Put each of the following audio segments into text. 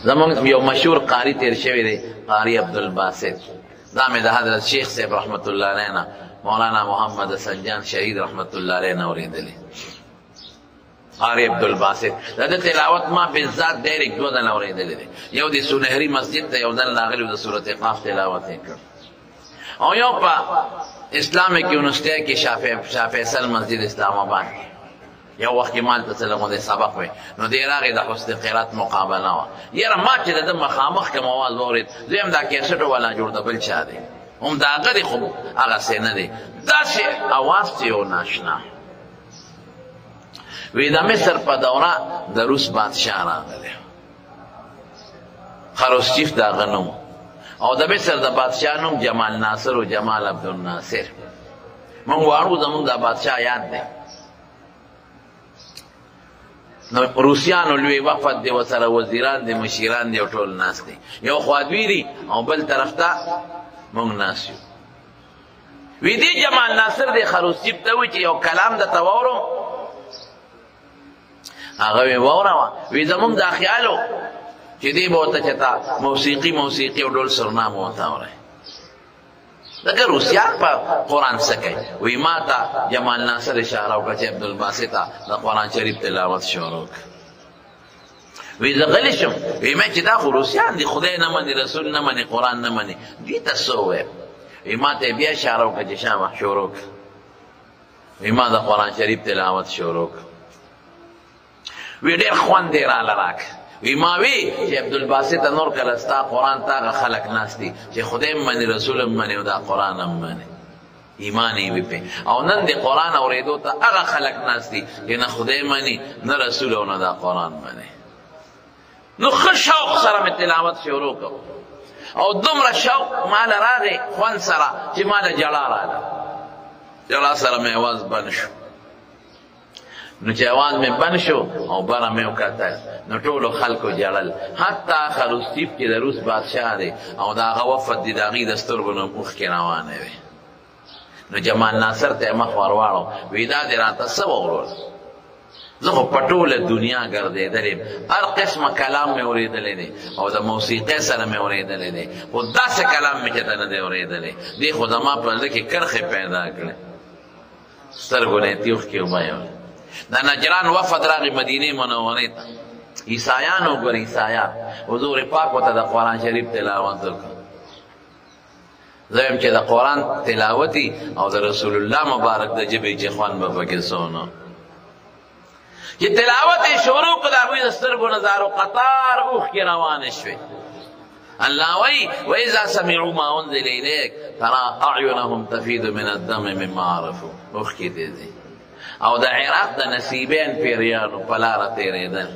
زمونږ یو مشهور قاری تیر شوی دی قاری عبدالباسط دا مې د حضرت شیخ صاحب رحمت الله علیه نه مولانا محمد حسن جان شهید رحمت الله علیه نه اورېدلی قاری عبدالباسط د ده تلاوت ما بالذات ډایرکټ دوه ځله اورېدلی دی یو د سونهري مسجد ته یو ځل راغلی د صورت قاف تلاوت یې کړ او یو په اسلامیک یونیورسټۍ کې شاه فیصل مسجد اسلام آباد کې یو وخت کې مالته څه غوندې سبق وی نو دی راغی د حسن قرات مقابله وه یاره ما چې د ده مخامخ کوم اواز واورېد زه هم دا کیسټو والا جوړ د بل چا دی هم د هغه دی خو هغسې نه دی داسې اواز چې یو ناشنا وی د مصر په دوره د روس بادشاه راغلی خروشچیف د هغه نوم او د مصر د بادشاه نوم جمال ناصر و جمال عبدالناصر مونږ واړو زمونږ د بادشاه یاد دی نو روسیانو لوی وفد دی ورسره وزیران دی مشیران دی او ټول ناست دی یو خوا دوی دي او بل طرف ته مونږ ناست یو وی دی جمال ناصر دی خروشچیف ته وی چې یو کلام درته واورم هغه وی واوروه وی زمونږ دا خیال و چې دی به ورته چې تا موسیقي او ډول سرنام ورته اورئ ځکه روسیان په قرآن څه کوي وی ما ته جمال ناصر اشاره وکړه چې عبدالباسط د قرآن شریف تلاوت شروع کړه وی زه غلی شم وی ما چې دا خو روسیان دي خدای نه مني رسول نه مني قرآن نه مني دوی ته څه ووایم وی ما ته بیا اشاره وکړه چې شابه شروع کړه وی ما د قرآن شریف تلاوت شروع کړه وی ډېر خوند یې راله راکړه وی ما وی چې عبدالباسط نور کله ستا قرآن ته هغه خلک ناست دي چې خدای هم مني رسول هم مني او دا قرآن هم مني ایمان یې وي پې او نن د قرآن اورېدو ته هغه خلک ناست دي چې نه خدای مني نه رسول او نه دا قرآن مني نو ښه شوق سره مې تلاوت شروع کړ او دومره شوق ماله راغی خوند سره چې ماله جړا راغله جړا سره مې اواز بند شو نو چې اواز مې بند شو او بره مې وکتل نو ټولو خلکو جړل حتی خروشچیف چې د روس بادشاه دی او د هغه وفد دی د هغې د سترګو نه اوښکې روانې وې نو جمال ناصر ته یې مخ ور واړو وی دا دې راته څه وغورول زه خو په ټوله دنیا ګرځېدلی یم هر قسمه کلام مې اورېدلی دی او د موسیقۍ سره مې اورېدلی دی خو داسې کلام مې چې ته نه دی اورېدلی دی خو زما په زړه کې کرښې پیدا کړې سترګو نه یې تېوښکې وبهولې د نجران وفد راغی مدینې منورې ته عیسایان وګوره عیسایان حضور پاک ورته د قرآن شریف تلاوت وکړه زه یم چې د قرآن تلاوتي او د رسول الله مبارک د ژبې چې خوند به پکې څونه چې تلاوت یې شروع کړه د هغوی د سترګو نه زارو قطار اوښکې روانې شوې الله وایي وإذا سمعوا ما أنزل إليك ترى أعينهم تفيض من الدم مما عرفوا اوښکې دې ځي او د عراق د نصیبین پیریانو په لاره تېرېدل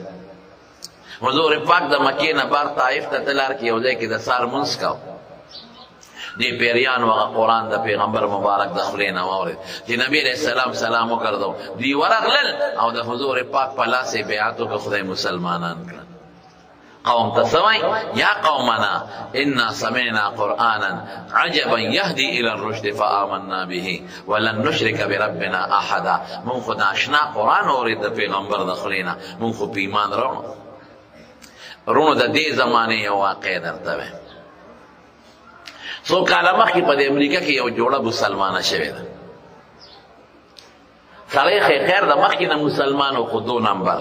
حضور پاک د مکې نه بار طایف ته تلار کې یو ځای کې د سهار لمونځ کو دې پیریانو هغه قرآن د پیغمبر مبارک د خولې نه واورېد چې نبي علیه السلام سلام وکړ دوی ورغلل او د حضور پاک په لاس یې بیعت وکړه خدای مسلمانان کړل قوم ته څه وایي یا قومنا انا سمعنا قرآنا عجبا یهدي الى الرشد فآمنا به ولن نشرک بربنا احدا مونږ خو د اشنا قرآن اورېد د پیغمبر د خولې نه مونږ خو په ایمان راوړو رونو د دې زمانې یو واقع درته وایم څو کاله مخکې په د امریکا کې یو جوړه مسلمانه شوې ده سړی خیر د مخکې نه مسلمان و خو 2 نمبر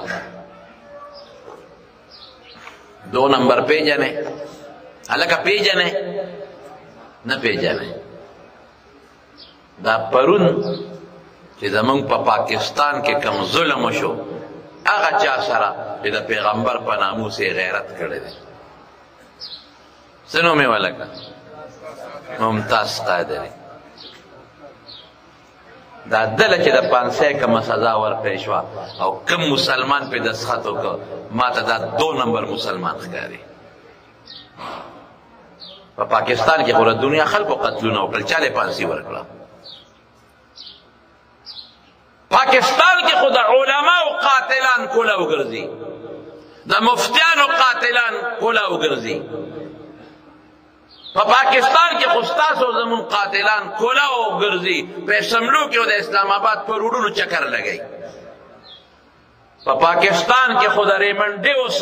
2 نمبر پیژنې هلکه پیژنې نه پیژنې دا پرون چې زمونږ په پاکستان کې کم ظلم وشو هغه چا سره چې د پیغمبر په ناموس یې غیرت کړی دی څه نوم یې ولکه ممتاز قادری دا دله چې د 500 کومه سزا ورکړې شوه او کم مسلمان پې دستخط وکړه ما ته دا 2 نمبر مسلمان ښکاري په پاکستان کې خو د دنیا خلکو قتلونه وکړل چا له پانسي ورکړه پاکستان کې خو د علماو قاتلان کوله وګرځي د مفتیانو قاتلان کوله وګرځي په پاکستان کې خو ستاسو زمون قاتلان کوله وګرځي په شملو کې د اسلام آباد پر روډونو چکر لګي په پاکستان کې خو د ریمنډ ډیوس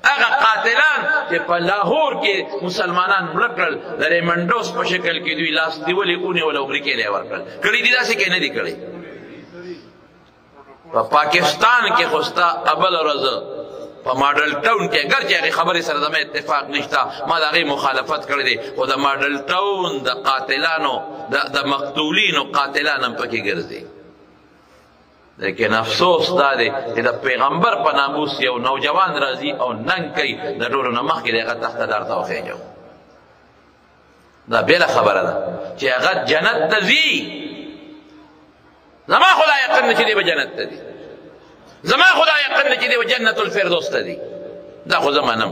هغه قاتلان چې په لاهور کې مسلمانان مړه کړل د ریمنډوس په شکل کې دوی لاس نیولې ونیول او امریکې ته یې ورکړل. کړي دي داسې کې نه دي کړي. په پاکستان کې خو ستا ابل ورځ په ماډل ټاون کې اگر چې هغې خبرې سره زما اتفاق نشته، ما د هغې مخالفت کړی دی، خو د ماډل ټاون د قاتلانو د مقتولینو قاتلان هم پکې ګرځي. لیکن افسوس دا دی چې د پیغمبر په ناموس یو نوجوان راځي او ننګ کوي، د ټولو نه مخکې د هغه تخته دار ته وخېږو. دا بېله خبره ده چې هغه جنت ته ځي. زما خو دا یقین نه چې دی به جنت ته ځي، زما خو دا یقین نه چې دی به جنت الفردوس ته ځي. دا خو زه منم،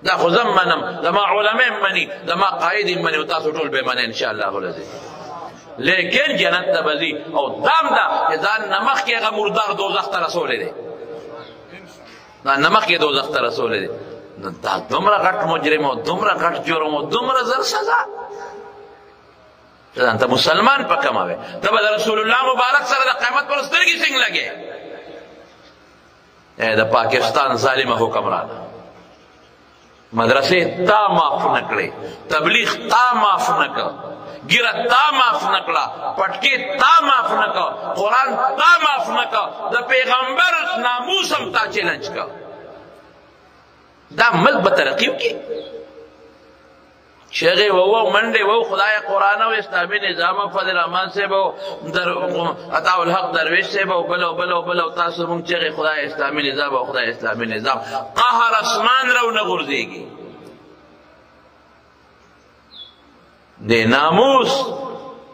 دا خو زه منم، زما علما هم مني، زما قاید هم مني، او تاسو ټول به منئ انشاءالله العزیز. لیکن جنت ته به ځي او دام ده چې ځان نه مخکې هغه مردار دوزخ ته رسولی دی، ځان نه مخکې دوزخ ته رسولی دی. دا دومره غټ مجرم او دومره غټ جرم او دومره زر سزا، ته مسلمان په کمه وې، ته به د رسول الله مبارک سره د قیامت پر سترګې څنګه لګې. د پاکستان ظالمه حکمرانه مدرسې تا معاف نه کړې، تبلیغ تا معاف نه کړ، ګیره تا معاف نه کړه، پټکې تا معاف نه کړ، قرآن تا معاف نه کړ، د پیغمبر ناموس هم تا چیلنج کړ. دا ملک به ترقي وکړي. شیخې وو منډې وو خدای قرآن او اسلامي نظام فضل رحمان صاحب او عطا الحق درویش صاحب او بل او بل او بل او تاسو مونږ چیغې خدای اسلامي نظام او خدای اسلامي نظام. قهر اسمان رو نه غورځېږي. د ناموس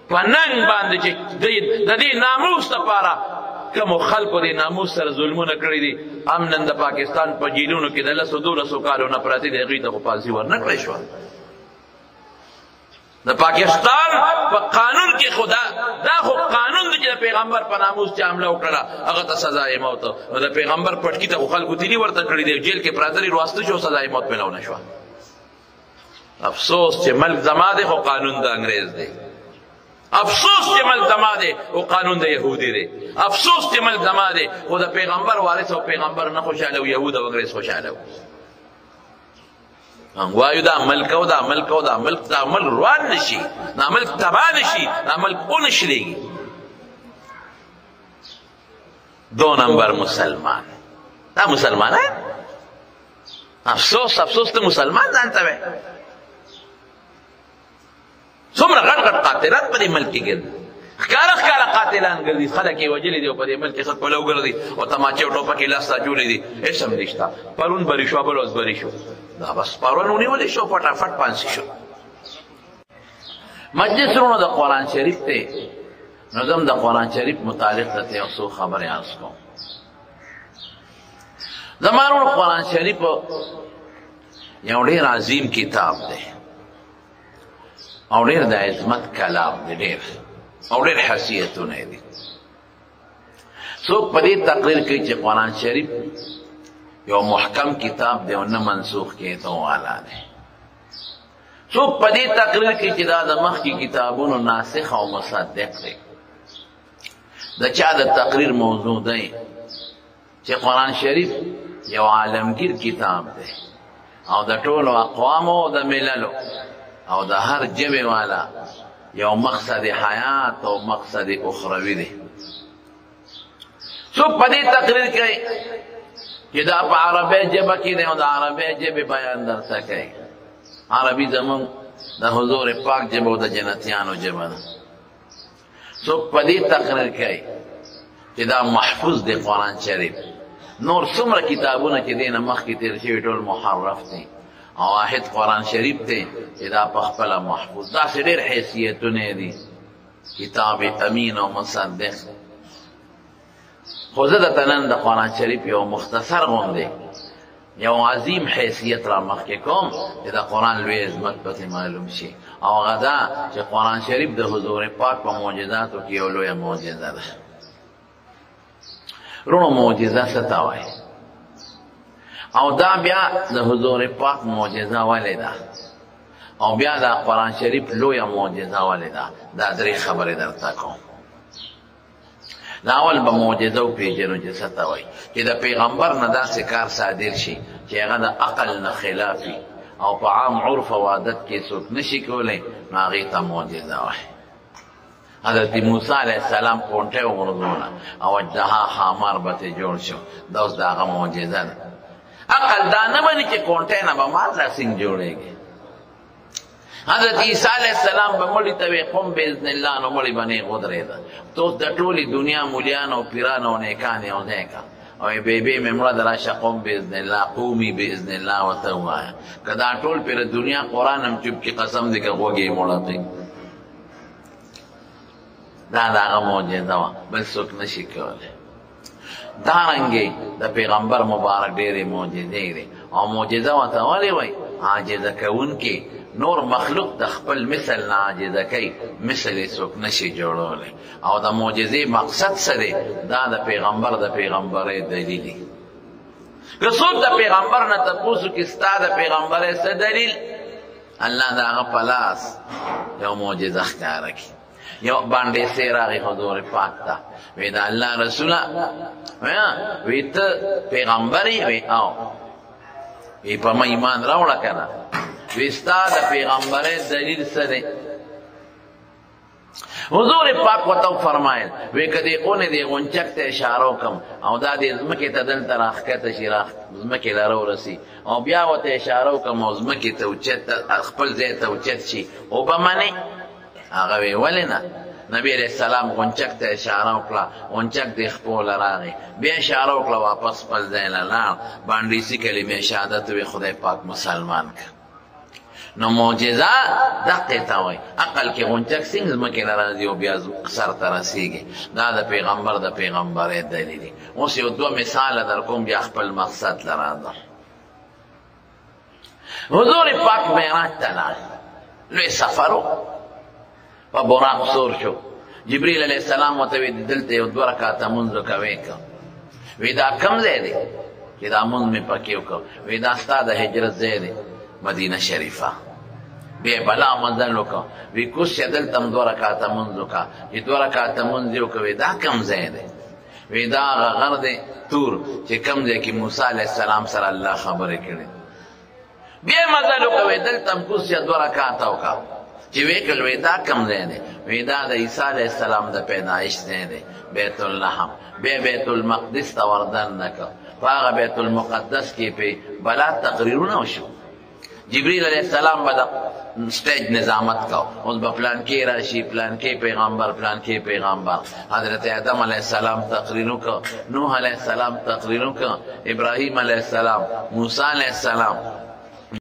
په ننګ باندې چې د دې ناموس دپاره کومو خلکو د ناموس سره ظلمونه کړي دي، هم نن د پاکستان په جیلونو کې د 12 کالو نه پراته دي، هغوی ته خو پالسي ورنه کړی شوه. د پاکستان په قانون کې خو دا خو قانون دی چې د پیغمبر په ناموس چې حمله وکړه هغه ته سزای موت، نو د پیغمبر پټکي ته خو خلکو تیلي ورته کړي دی، جیل کې پراته دي، رواسته شو، سزای موت میلاو نه شوه. افسوس چې ملک زما دی خو قانون د انګریز دی، افسوس چې ملک زما دی او قانون د یهودي دی، افسوس چې ملک زما دی خو د پیغمبر وارث او پیغمبر نه خوشحاله او یهود او انګریز خوشحاله و. وایو دا ملک او دا ملک او دا ملک، دا ملک روان نشي، دا ملک تباه نشي، دا ملک اونشلېږي. 2 نمبر مسلمان، دا مسلمانان افسوس افسوس ته مسلمان ځان ته وې. څومره غټ غټ قاتلان په دې ملک کې ګرځي، ښکاره ښکاره قاتلان ګرځي، خلک یې وژلي دي او په دې ملک کې خلک پلو ګرځي او تماچې او ټوپکې لاس ته جوړې دي، هېڅ هم نشته. پرون بری شو، بل ورځ بری شو، دا بس پرون ونیولی شو، فټافټ پانسي شو. مجلس ورونو د قرآن شریف ته نو زه هم د قرآن شریف متعلق درته یو څو خبرې عرض کوم. زما ورونو قرآن شریف یو ډېر عظیم کتاب دی او ډېر د عظمت کلام دی، ډېر او ډېر حیثیتونه یې دي. څوک په دې تقریر کوي چې قرآن شریف یو محکم کتاب دی او نه منسوخ کېدو والا دی. څوک په دې تقریر کوي چې دا د مخکې کتابونو ناسخ او مصدق دی. د چا د تقریر موضوع دی چې قرآن شریف یو عالمگیر کتاب دی او د ټولو اقوامو او د مللو او د هر ژبې والا یو مقصد حیات او مقصد اخروی دی. څوک په دې تقریر کوي چې دا په عربی ژبه کې دی او د عربی ژبې بیان درته کوي. عربي زمونږ د حضور پاک ژبه او د جنتیانو ژبه ده. څوک په دې تقریر کوي چې دا محفوظ دی قرآن شریف. نور څومره کتابونه چې دی نه مخکې تېر شوي ټول محرف دي او واحد قرآن شریف دی چې دا په خپله محفوظ. داسې ډېر حیثیتونه دي، کتاب امین او مصدق. خو زه درته نن د قرآن شریف یو مختصر غوندې یو عظیم حیثیت را مخکې کوم چې د قرآن لوی عظمت پکې معلوم شي، او هغه دا چې قرآن شریف د حضور پاک په معجزاتو کې یو لویه معجزه ده. رونو معجزه څه ته وایي او دا بیا د حضور پاک معجزه ولې ده او بیا د قرآن شریف لویه معجزه ولې ده؟ دا 3 خبرې درته کوم. لاول به معجزه وپېژنو چې څه ته وایي چې د پیغمبر نه داسې کار صادر شي چې هغه د عقل نه خلاف وي او په عام عرف او عادت کې څوک نشي کولی نو هغې ته معجزه وایي. حضرت موسی علیه السلام کونټۍ وغورځوله او اجدها ښامار به ترې جوړ شو، دا اوس د هغه معجزه ده. عقل دا نه مني چې کونټۍ نه به ماته څنګه جوړېږي. حضرت عیسی علیه السلام به مړي ته وی قم باذن الله نو مړي به نه ودرېده. تو د ټولې دنیا مولیان او پیران او نیکان یو ځای کا او بیبي مې مړه د راشه قم باذن الله قومي باذن الله ورته ووایه. که دا ټول پیر دنیا قرآن هم چوپ کړي قسم دی که غوږ یې مړه کړي. دا د هغه معجزه وه، بل څوک نشي کولی. دارنګې د پیغمبر مبارک ډېرې معجزې دي او معجزه ورته ولې وایي؟ عاجزه کوونکې نور مخلوق د خپل مثل نه عاجزه کوي، مثل یې څوک نشي جوړولی. او د معجزې مقصد څه دی؟ دا د پیغمبر د پیغمبرۍ دلیل دی. که څوک د پیغمبر نه تپوس وکړي ستا د پیغمبرۍ څه دلیل، الله د هغه په لاس یو معجزه ښکاره کړي. یو باندې سیر راغی حضور پاک ته، وی د الله رسوله وی ته پیغمبر یې؟ وی او وی په ما ایمان راوړه که نه؟ وی ستا د پیغمبرۍ دلیل څه دی؟ حضور پاک ورته وفرمایل وی که دې اونې دې غونچک ته اشاره وکړم او دا دې ځمکې ته دلته راښکته شي ځمکې لره ورسي او بیا ورته اشاره وکړم او ځمکې ته اوچت خپل ځای ته اوچت شي اوبه منې؟ هغه وی ولې نه؟ نبی علیہ السلام غونچک ته اشاره وکړه، غونچک دې خپو له راغی، بیا اشاره وکړه واپس خپل ځای له لاړ، بانډیسي کلمې شهادت وی خدای پاک مسلمان کړ. نو معجزه دقې ته وایي. عقل کې غونچک څنګه ځمکې نه راځي او بیا سر ته رسېږي، دا د پیغمبر د پیغمبرۍ دلیل دی. اوس یو دوه مثاله در کوم بیا خپل مقصد له راځم. حضور پاک معراج ته لاړ، لوی سفر و، په براق سور شو. جبریل علیه السلام ورته وی دلته یو دوه رکعته لمونځ وکوې که. وی دا کوم ځای دی چې دا لمونځ مې پکې وکړ؟ وی دا ستا د هجرت ځای دی مدینه شریفه. بیا بلا مزل وکړه، وی کوز شه دلته هم دوه رکعته لمونځ وکړه. چې دوه رکعته لمونځ یې وکړه، وی دا کوم ځای دی؟ وی دا هغه غر دی تور چې کوم ځای کې موسی علیه السلام سره الله خبرې کړې. بیا مزل وکړه، وی دلته هم کوز شه دوه رکعته وکړه. چې وی کړل وی دا کوم ځای دی؟ وی دا د عیسی علیه السلام د پیدایش ځای دی، بیت اللحم. بیا بیت المقدس ته وردن نه کړ، په هغه بیت المقدس کې پې بلا تقریرونه وشو. جبریل علیہ السلام به د سټیج نظامت کو، اوس به پلانکې راشي، پلانکې پیغمبر، پلانکې پیغمبر. حضرت آدم علیہ السلام تقریر وکړ، نوح علیہ السلام تقریر وکړ، ابراهیم علیہ السلام، موسی علیہ السلام.